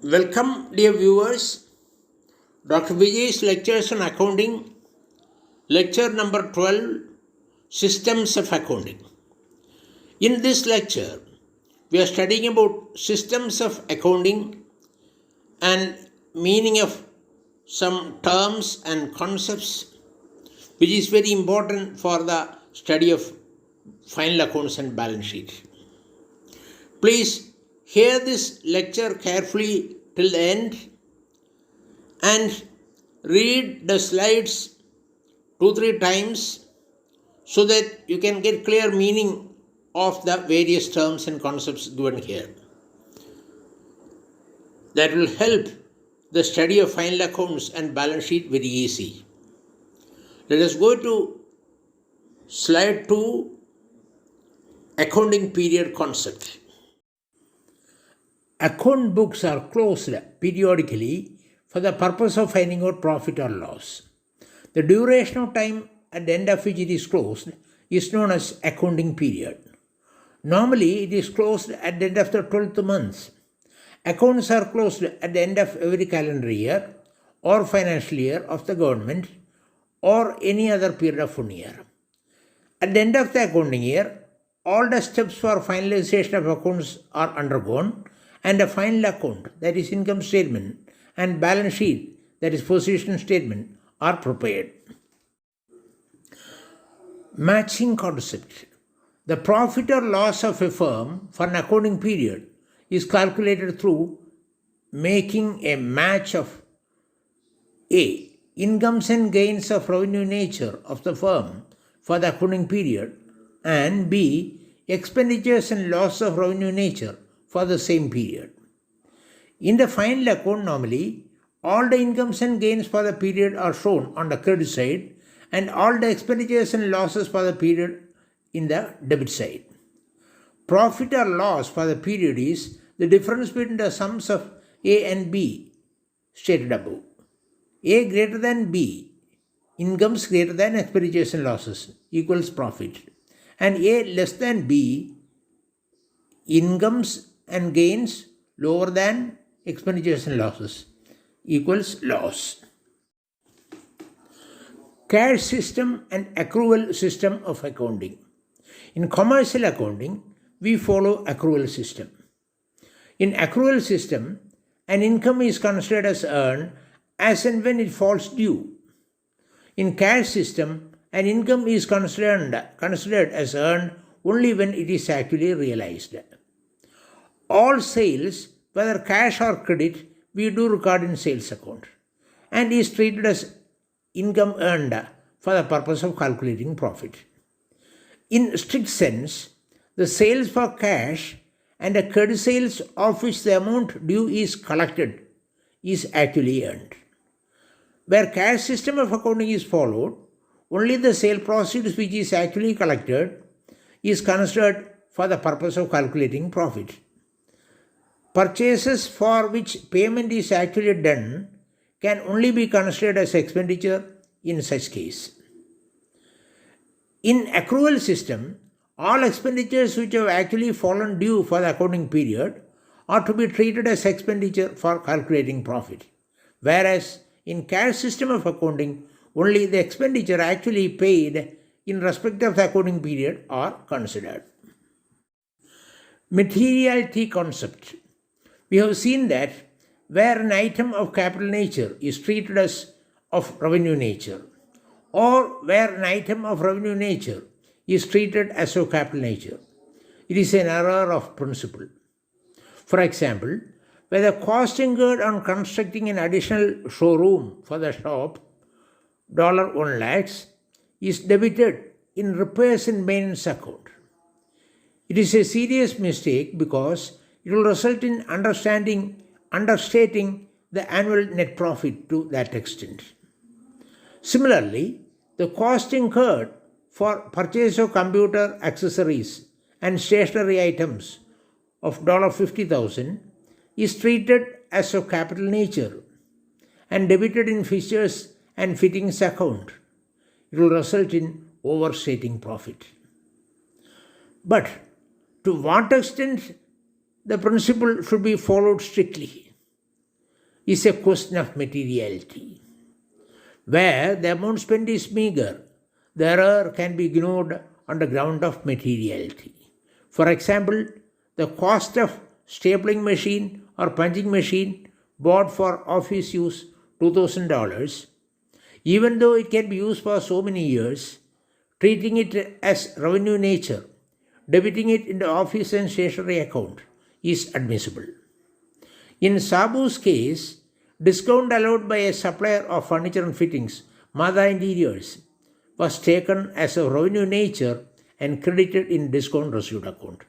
Welcome, dear viewers. Dr.Vijay's lectures on accounting, lecture number 12, Systems of Accounting. In this lecture, we are studying about systems of accounting and meaning of some terms and concepts, which is very important for the study of final accounts and balance sheet. Please hear this lecture carefully till the end and read the slides 2-3 times so that you can get clear meaning of the various terms and concepts given here. That will help the study of final accounts and balance sheet very easy. Let us go to slide 2, accounting period concept. Account books are closed periodically for the purpose of finding out profit or loss. The duration of time at the end of which it is closed is known as accounting period. Normally, it is closed at the end of the 12th month. Accounts are closed at the end of every calendar year or financial year of the government or any other period of 1 year. At the end of the accounting year, all the steps for finalization of accounts are undergone and a final account, that is income statement, and balance sheet, that is position statement, are prepared. Matching concept. The profit or loss of a firm for an accounting period is calculated through making a match of A. Incomes and gains of revenue nature of the firm for the accounting period, and B. Expenditures and loss of revenue nature for the same period. In the final account, normally, all the incomes and gains for the period are shown on the credit side and all the expenditures and losses for the period in the debit side. Profit or loss for the period is the difference between the sums of A and B stated above. A greater than B, incomes greater than expenditures and losses, equals profit. And A less than B, incomes and gains lower than expenditures and losses, equals loss. Cash system and accrual system of accounting. In commercial accounting, we follow accrual system. In accrual system, an income is considered as earned as and when it falls due. In cash system, an income is considered as earned only when it is actually realized. All sales, whether cash or credit, we do record in sales account and is treated as income earned for the purpose of calculating profit. In strict sense, the sales for cash and the credit sales of which the amount due is collected is actually earned. Where cash system of accounting is followed, only the sale proceeds which is actually collected is considered for the purpose of calculating profit. Purchases for which payment is actually done can only be considered as expenditure in such case. In accrual system, all expenditures which have actually fallen due for the accounting period are to be treated as expenditure for calculating profit, whereas in cash system of accounting, only the expenditure actually paid in respect of the accounting period are considered. Materiality concept. We have seen that where an item of capital nature is treated as of revenue nature, or where an item of revenue nature is treated as of capital nature, it is an error of principle. For example, where the cost incurred on constructing an additional showroom for the shop, $1 lakhs, is debited in repairs and maintenance account. It is a serious mistake because it will result in understating the annual net profit to that extent. Similarly, the cost incurred for purchase of computer accessories and stationery items of $50,000 is treated as of capital nature and debited in fixtures and fittings account. It will result in overstating profit. But to what extent the principle should be followed strictly? is a question of materiality. Where the amount spent is meager, the error can be ignored on the ground of materiality. For example, the cost of stapling machine or punching machine bought for office use $2,000, even though it can be used for so many years, treating it as revenue nature, debiting it in the office and stationery account is admissible. In Sabu's case, discount allowed by a supplier of furniture and fittings, Mada Interiors, was taken as a revenue nature and credited in discount received account.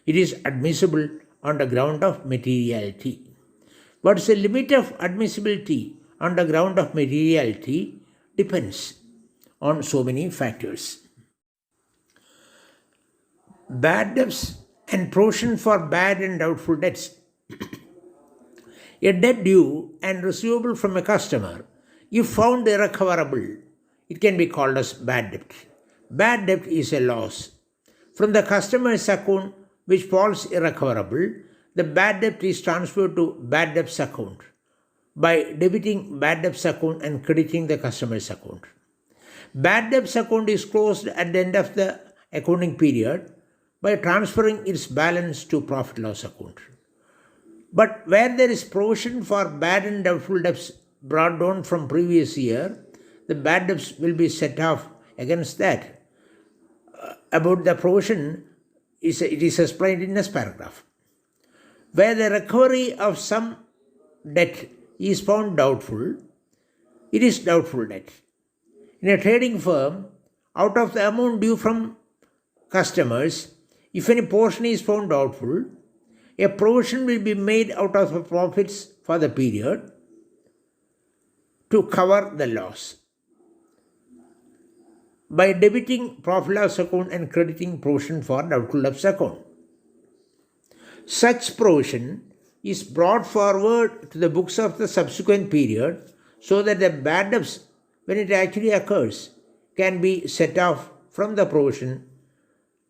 It is admissible on the ground of materiality. What is the limit of admissibility on the ground of materiality depends on so many factors. Bad debts and provision for bad and doubtful debts. A debt due and receivable from a customer, if found irrecoverable, it can be called as bad debt. Bad debt is a loss from the customer's account which falls irrecoverable. The bad debt is transferred to bad debts account by debiting bad debts account and crediting the customer's account. Bad debts account is closed at the end of the accounting period by transferring its balance to profit loss account. But where there is provision for bad and doubtful debts brought down from previous year, the bad debts will be set off against that. About the provision, it is explained in this paragraph. Where the recovery of some debt is found doubtful, it is doubtful debt. In a trading firm, out of the amount due from customers, if any portion is found doubtful, a provision will be made out of the profits for the period to cover the loss by debiting profit loss account and crediting provision for doubtful debts account. Such provision is brought forward to the books of the subsequent period so that the bad debts, when it actually occurs, can be set off from the provision,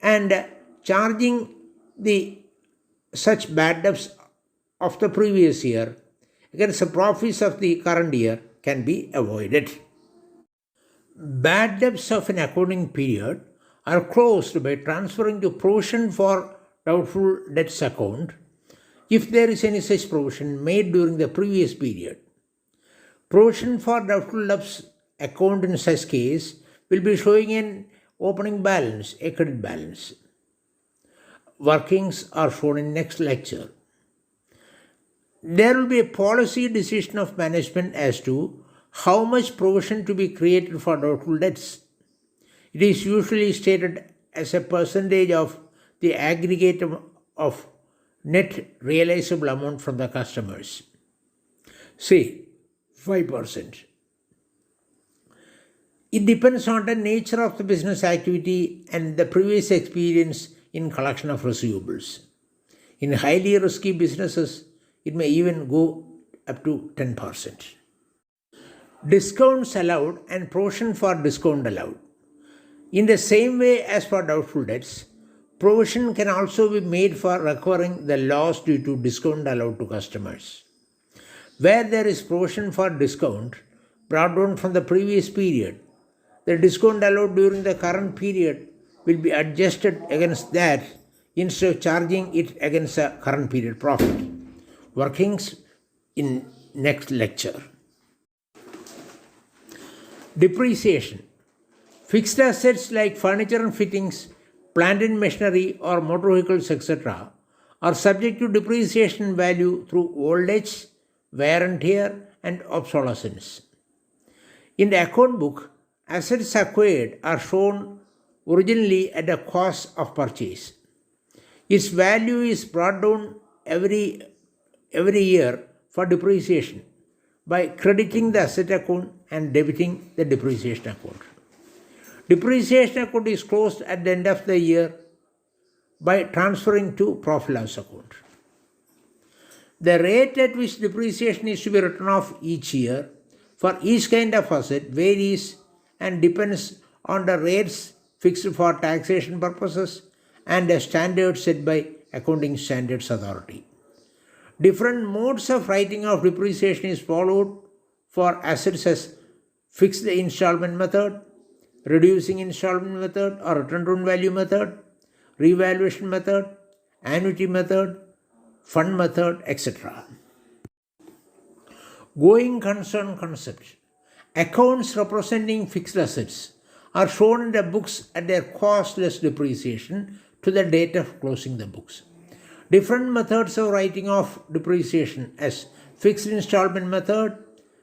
and charging the such bad debts of the previous year against the profits of the current year can be avoided. Bad debts of an accounting period are closed by transferring to provision for doubtful debts account if there is any such provision made during the previous period. Provision for doubtful debts account in such case will be showing an opening balance, a credit balance. Workings are shown in next lecture. There will be a policy decision of management as to how much provision to be created for doubtful debts. It is usually stated as a percentage of the aggregate of net realizable amount from the customers. Say 5%. It depends on the nature of the business activity and the previous experience in collection of receivables. In highly risky businesses, it may even go up to 10%. Discounts allowed and provision for discount allowed. In the same way as for doubtful debts, provision can also be made for recovering the loss due to discount allowed to customers. Where there is provision for discount brought down from the previous period, the discount allowed during the current period will be adjusted against that instead of charging it against the current period profit. Workings in next lecture. Depreciation. Fixed assets like furniture and fittings, plant and machinery or motor vehicles, etc. are subject to depreciation value through old age, wear and tear, and obsolescence. In the account book, assets acquired are shown originally at the cost of purchase. Its value is brought down every year for depreciation by crediting the asset account and debiting the depreciation account. Depreciation account is closed at the end of the year by transferring to profit loss account. The rate at which depreciation is to be written off each year for each kind of asset varies and depends on the rates fixed for taxation purposes and a standard set by Accounting Standards Authority. Different modes of writing of depreciation is followed for assets as fixed installment method, reducing installment method or return to value method, revaluation method, annuity method, fund method, etc. Going concern concept. Accounts representing fixed assets are shown in the books at their costless depreciation to the date of closing the books. Different methods of writing off depreciation as fixed installment method,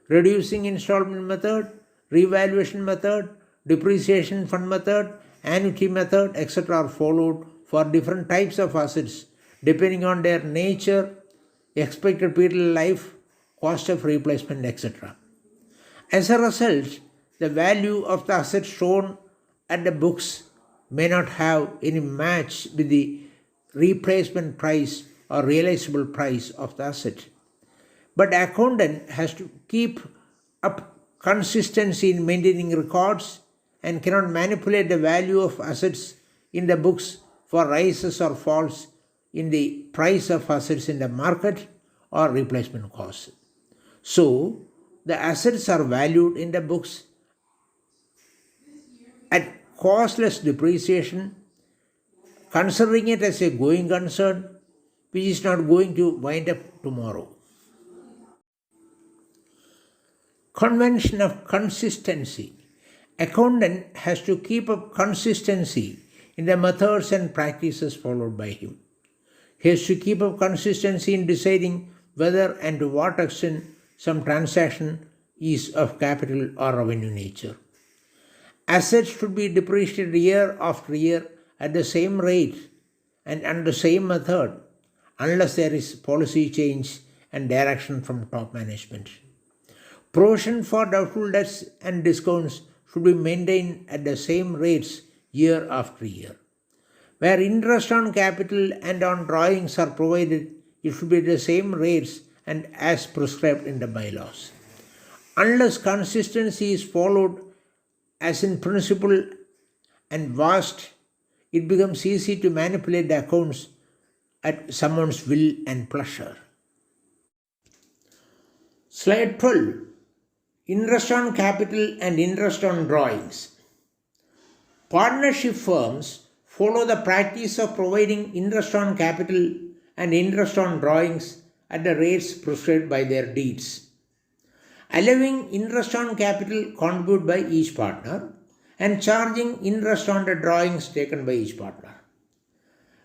reducing installment method, revaluation method, depreciation fund method, annuity method, etc. are followed for different types of assets depending on their nature, expected period of life, cost of replacement, etc. As a result, the value of the asset shown at the books may not have any match with the replacement price or realizable price of the asset. But the accountant has to keep up consistency in maintaining records and cannot manipulate the value of assets in the books for rises or falls in the price of assets in the market or replacement costs. So, the assets are valued in the books at costless depreciation, considering it as a going concern which is not going to wind up tomorrow. Convention of consistency. Accountant has to keep up consistency in the methods and practices followed by him. He has to keep up consistency in deciding whether and to what extent some transaction is of capital or revenue nature. Assets should be depreciated year after year at the same rate and under the same method unless there is policy change and direction from top management. Provision for doubtful debts and discounts should be maintained at the same rates year after year. Where interest on capital and on drawings are provided, it should be the same rates and as prescribed in the bylaws. Unless consistency is followed as in principle and vast, it becomes easy to manipulate the accounts at someone's will and pleasure. Slide 12. Interest on capital and interest on drawings. Partnership firms follow the practice of providing interest on capital and interest on drawings at the rates prescribed by their deeds, allowing interest on capital contributed by each partner and charging interest on the drawings taken by each partner.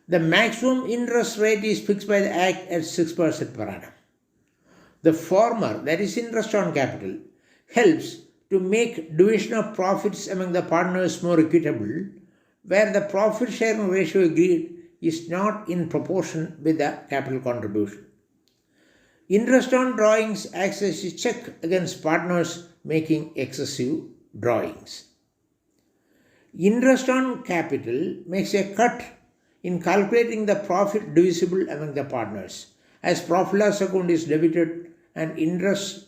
The maximum interest rate is fixed by the Act at 6% per annum. The former, that is interest on capital, helps to make division of profits among the partners more equitable, where the profit sharing ratio agreed is not in proportion with the capital contribution. Interest on drawings acts as a check against partners making excessive drawings. Interest on capital makes a cut in calculating the profit divisible among the partners, as profit loss account is debited and interest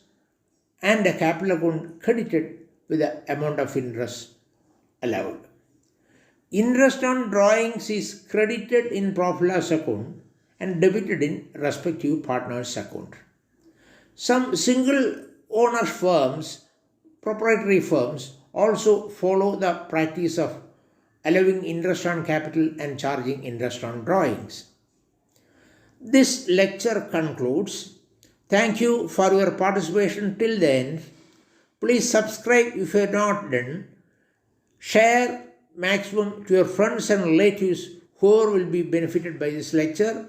and the capital account credited with the amount of interest allowed. Interest on drawings is credited in profit loss account and debited in respective partner's account. Some single owner firms, proprietary firms, also follow the practice of allowing interest on capital and charging interest on drawings. This lecture concludes. Thank you for your participation till the end. Please subscribe if you have not done. Share maximum to your friends and relatives who will be benefited by this lecture.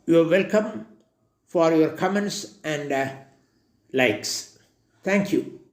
You are welcome for your comments and likes. Thank you.